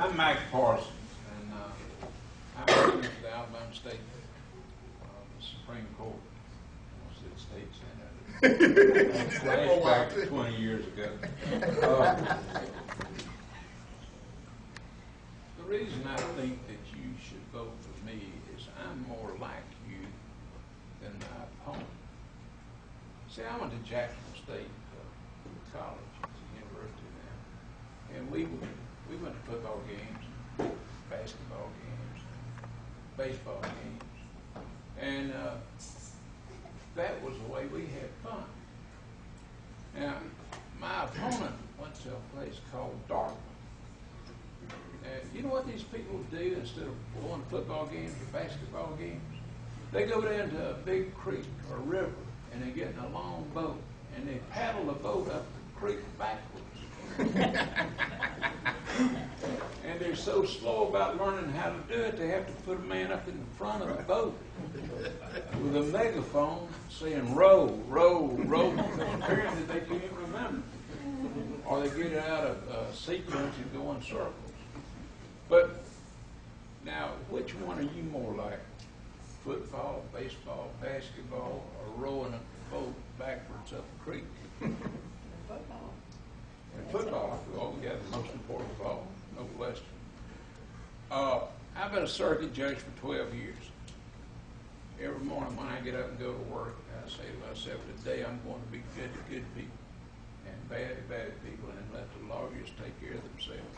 I'm Mike Parsons, and I'm a member of the Alabama State the Supreme Court. I said state senate. Back 20 years ago. The reason I think that you should vote for me is I'm more like you than my opponent. See, I went to Jacksonville State College, it's a university now, and we went to football games, basketball games, baseball games, and that was the way we had fun. Now, my opponent went to a place called Dartmouth. And you know what these people do instead of going to football games or basketball games? They go down to a big creek or river, and they get in a long boat, and they paddle the boat up the creek backwards. And they're so slow about learning how to do it, they have to put a man up in the front of the boat with a megaphone saying, row, row, row, because apparently they can't remember. Or they get it out of sequence and go in circles. But now, which one are you more like? Football, baseball, basketball, or rowing a boat backwards up a creek? Football. And football, well, yeah, the most important of all, no question. I've been a circuit judge for 12 years. Every morning when I get up and go to work, I say to myself, today I'm going to be good to good people and bad to bad people, and let the lawyers take care of themselves.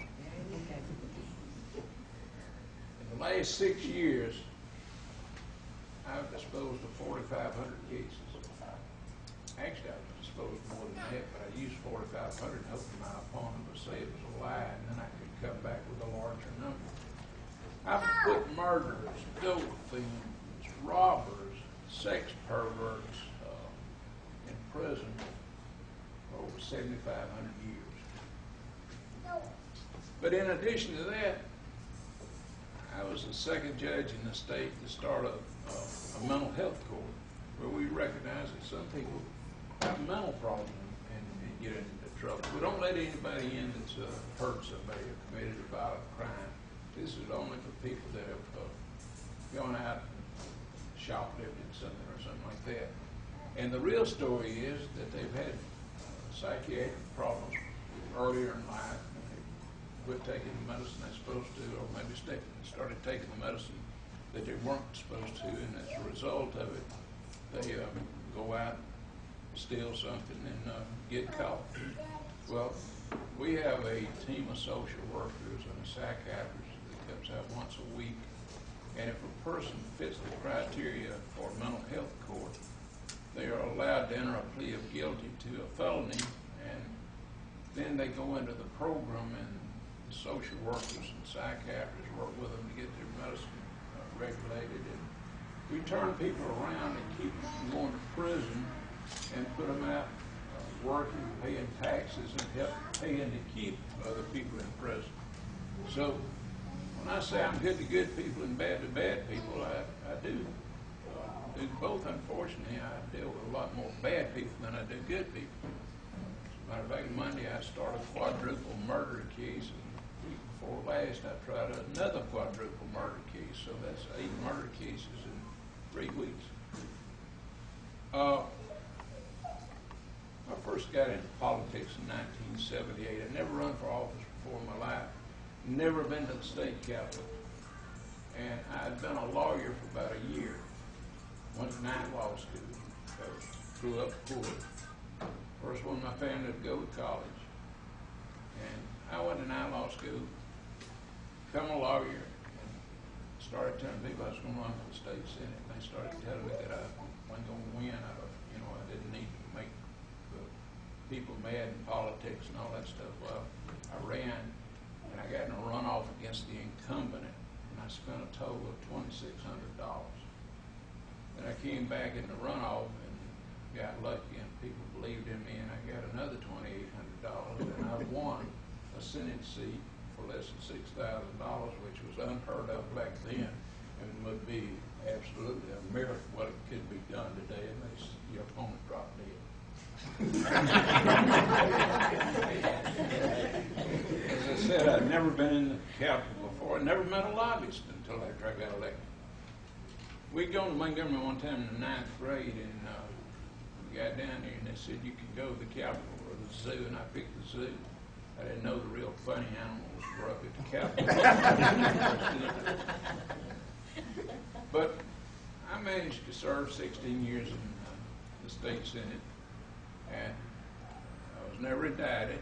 In the last 6 years, I've disposed of 4,500 cases. Actually, I've disposed of more than that, but I used 4,500 hoping my opponent would say it was a lie, and then I could come back with a larger number. I've put murderers, dope fiends, robbers, sex perverts in prison for over 7,500 years. But in addition to that, I was the second judge in the state to start a mental health court, where we recognize that some people have mental problems and get into trouble. We don't let anybody in that's hurt somebody or committed a violent crime. This is only for people that have gone out and shoplifted something or something like that. And the real story is that they've had psychiatric problems earlier in life. They quit taking the medicine they're supposed to, or maybe started taking the medicine that they weren't supposed to, and as a result of it, they go out, steal something, and get caught. Well, we have a team of social workers and a psychiatrist that comes out once a week, and if a person fits the criteria for mental health court, they are allowed to enter a plea of guilty to a felony, and then they go into the program, and the social workers and psychiatrists work with them to get their medicine regulated, and we turn people around and keep them from going to prison and put them out working, paying taxes, and help paying to keep other people in prison. So when I say I'm good to good people and bad to bad people, I do both. Unfortunately, I deal with a lot more bad people than I do good people. As a matter of fact, Monday I started a quadruple murder case, and the week before last I tried another quadruple murder case, so that's 8 murder cases in 3 weeks. I first got into politics in 1978. I'd never run for office before in my life, never been to the state capitol, and I'd been a lawyer for about a year. Went to night law school, grew up poor. First one in my family to go to college. And I went to night law school, become a lawyer, and started telling people I was going to run for the state senate. And they started telling me that I wasn't going to win. I didn't need to make the people mad in politics and all that stuff. Well, I ran, and I got in a runoff against the incumbent, and I spent a total of $2,600. Then I came back in the runoff and got lucky, and people believed in me, and I got another $2,800, and I won a Senate seat for less than $6,000, which was unheard of back then, and would be absolutely a miracle what could be done today unless your opponent dropped dead. As I said, I'd never been in the Capitol before. I never met a lobbyist until after I got elected. We'd gone to Montgomery one time in the 9th grade, and we got down there, and they said you could go to the Capitol or the zoo, and I picked the zoo. I didn't know the real funny animals were up at the Capitol. But I managed to serve 16 years in the state Senate, and I was never indicted.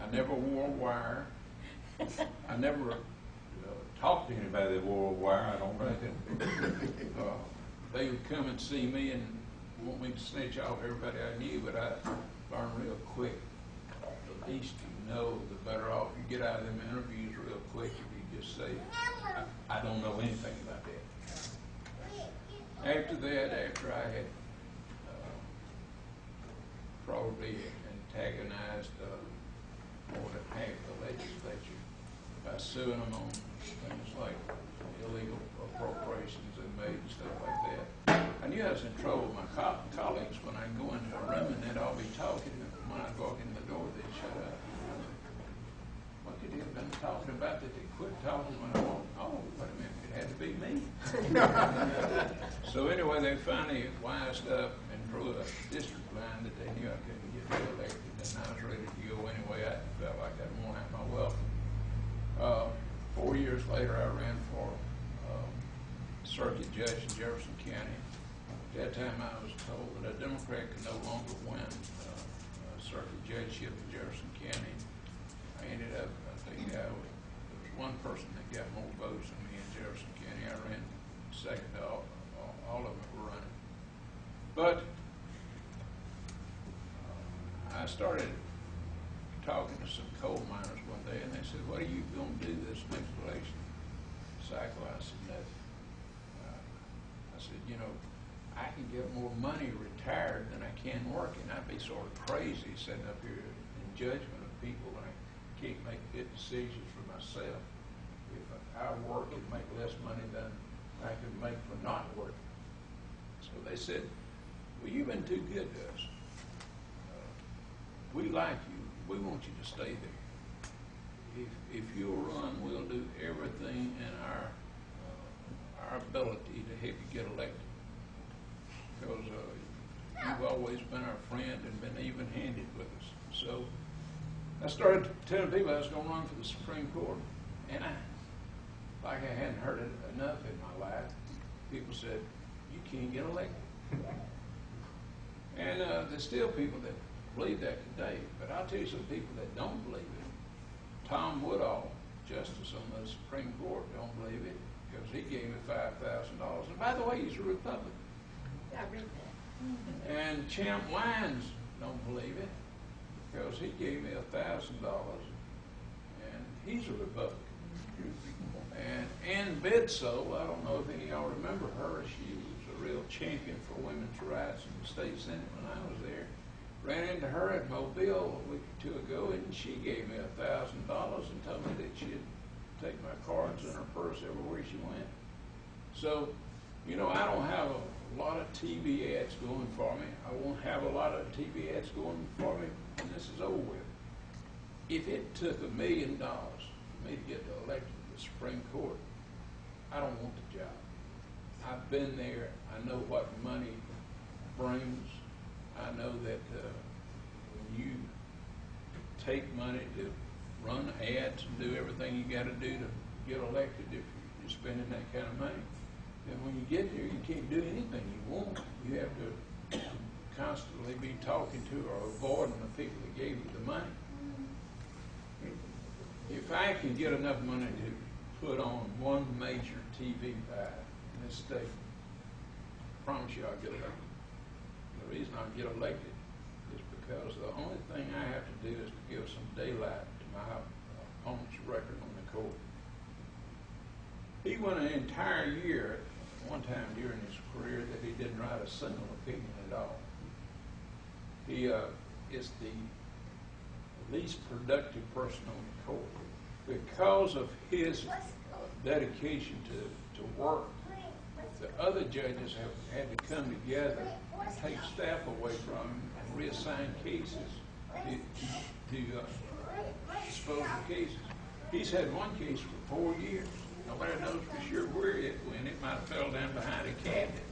I never wore a wire. I never talked to anybody that wore a wire. I don't reckon. They would come and see me and want me to snitch off everybody I knew, but I learned real quick. The least you know, the better off. You get out of them interviews real quick if you just say, I don't know anything about that. After that, after I had probably antagonized more than half the legislature by suing them on things like illegal appropriations they made and stuff like that. I knew I was in trouble with my colleagues when I go into a room and they'd all be talking, and when I'd walk in the door, they'd shut up. What could they have been talking about that they quit talking when I walked? Oh, wait a minute, it had to be me. So anyway, they finally wised up and drew a district line that they knew I couldn't get reelected, and I was ready to go anyway. I felt like I'd worn out my welcome. 4 years later, I ran for circuit judge in Jefferson County. At that time, I was told that a Democrat could no longer win a circuit judgeship in Jefferson County. I ended up, I think there was one person that got more votes than me in Jefferson County. I ran second to all of them that were running. But I started talking to some coal miners one day, and they said, "What are you going to do this next election cycle?" I said, "Nothing." I said, I can get more money retired than I can working. I'd be sort of crazy sitting up here in judgment of people when I can't make good decisions for myself. If I work and make less money than I can make for not working. So they said, "Well, you've been too good to us. We like you. We want you to stay there. If you'll run, we'll do everything in our ability to help you get elected. Because you've always been our friend and been even-handed with us." So I started telling people I was going to run for the Supreme Court, and like I hadn't heard it enough in my life. People said, "You can't get elected." And there's still people that believe that today, but I'll tell you some people that don't believe it. Tom Woodall, Justice on the Supreme Court, don't believe it because he gave me $5,000. And by the way, he's a Republican. Yeah, I read that. And Champ Lyons don't believe it because he gave me $1,000, and he's a Republican. And Ann Bedsoe, I don't know if any of y'all remember her. She was a real champion for women's rights in the state Senate when I was there. Ran into her at Mobile a week or two ago, and she gave me $1,000 and told me that she'd take my cards in her purse everywhere she went. So, I don't have a lot of TV ads going for me. I won't have a lot of TV ads going for me when this is over with. If it took $1 million for me to get elected to the Supreme Court, I don't want the job. I've been there. I know what money brings. I know that when you take money to run ads and do everything you got to do to get elected, if you're spending that kind of money, then when you get there, you can't do anything you want. You have to constantly be talking to or avoiding the people that gave you the money. If I can get enough money to put on one major TV ad in this state, I promise you I'll get elected. The reason I get elected is because the only thing I have to do is to give some daylight to my opponent's record on the court. He went an entire year, one time during his career, that he didn't write a single opinion at all. He is the least productive person on the court because of his dedication to work. the other judges have had to come together and take staff away from him and reassign cases to dispose of cases. He's had one case for 4 years. Nobody knows for sure where it went. It might have fell down behind a cabinet.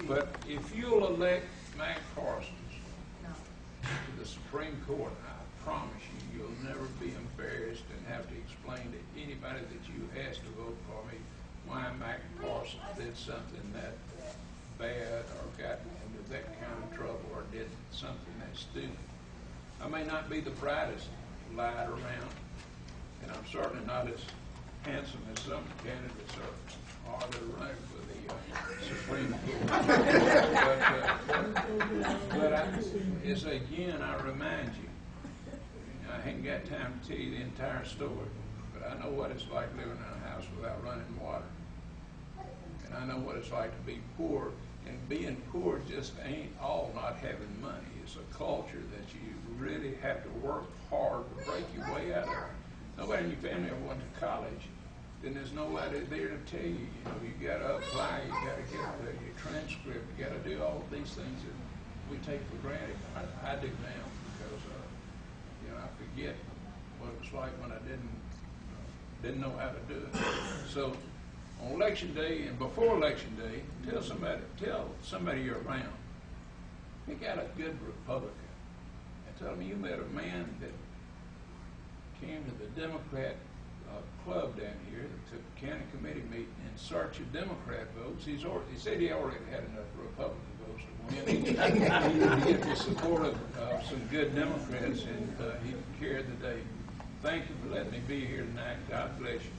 But if you'll elect Mac Parsons to the Supreme Court, I promise you, you'll never be embarrassed and have to explain to anybody that you asked to vote for me why Mac Parsons did something that bad or got into that kind of trouble or did something that stupid. I may not be the brightest light around, and I'm certainly not as handsome as some candidates are that are running for the Supreme Court. But it's again, I remind you, I ain't got time to tell you the entire story, but I know what it's like living in a house without running water. And I know what it's like to be poor, and being poor just ain't all not having money. It's a culture that you really have to work hard to break your way out of. Nobody in your family ever went to college. Then there's nobody there to tell you, you got to apply, you got to get your transcript, you got to do all of these things that we take for granted. I do now because, I forget what it was like when I didn't know how to do it. So on election day and before election day, tell somebody you're around, pick out a good Republican and tell them you met a man that came to the Democrat club down here that took a county committee meeting in search of Democrat votes. He said he already had enough Republican votes to win. He needed to get the support of some good Democrats, and he carried the day. Thank you for letting me be here tonight. God bless you.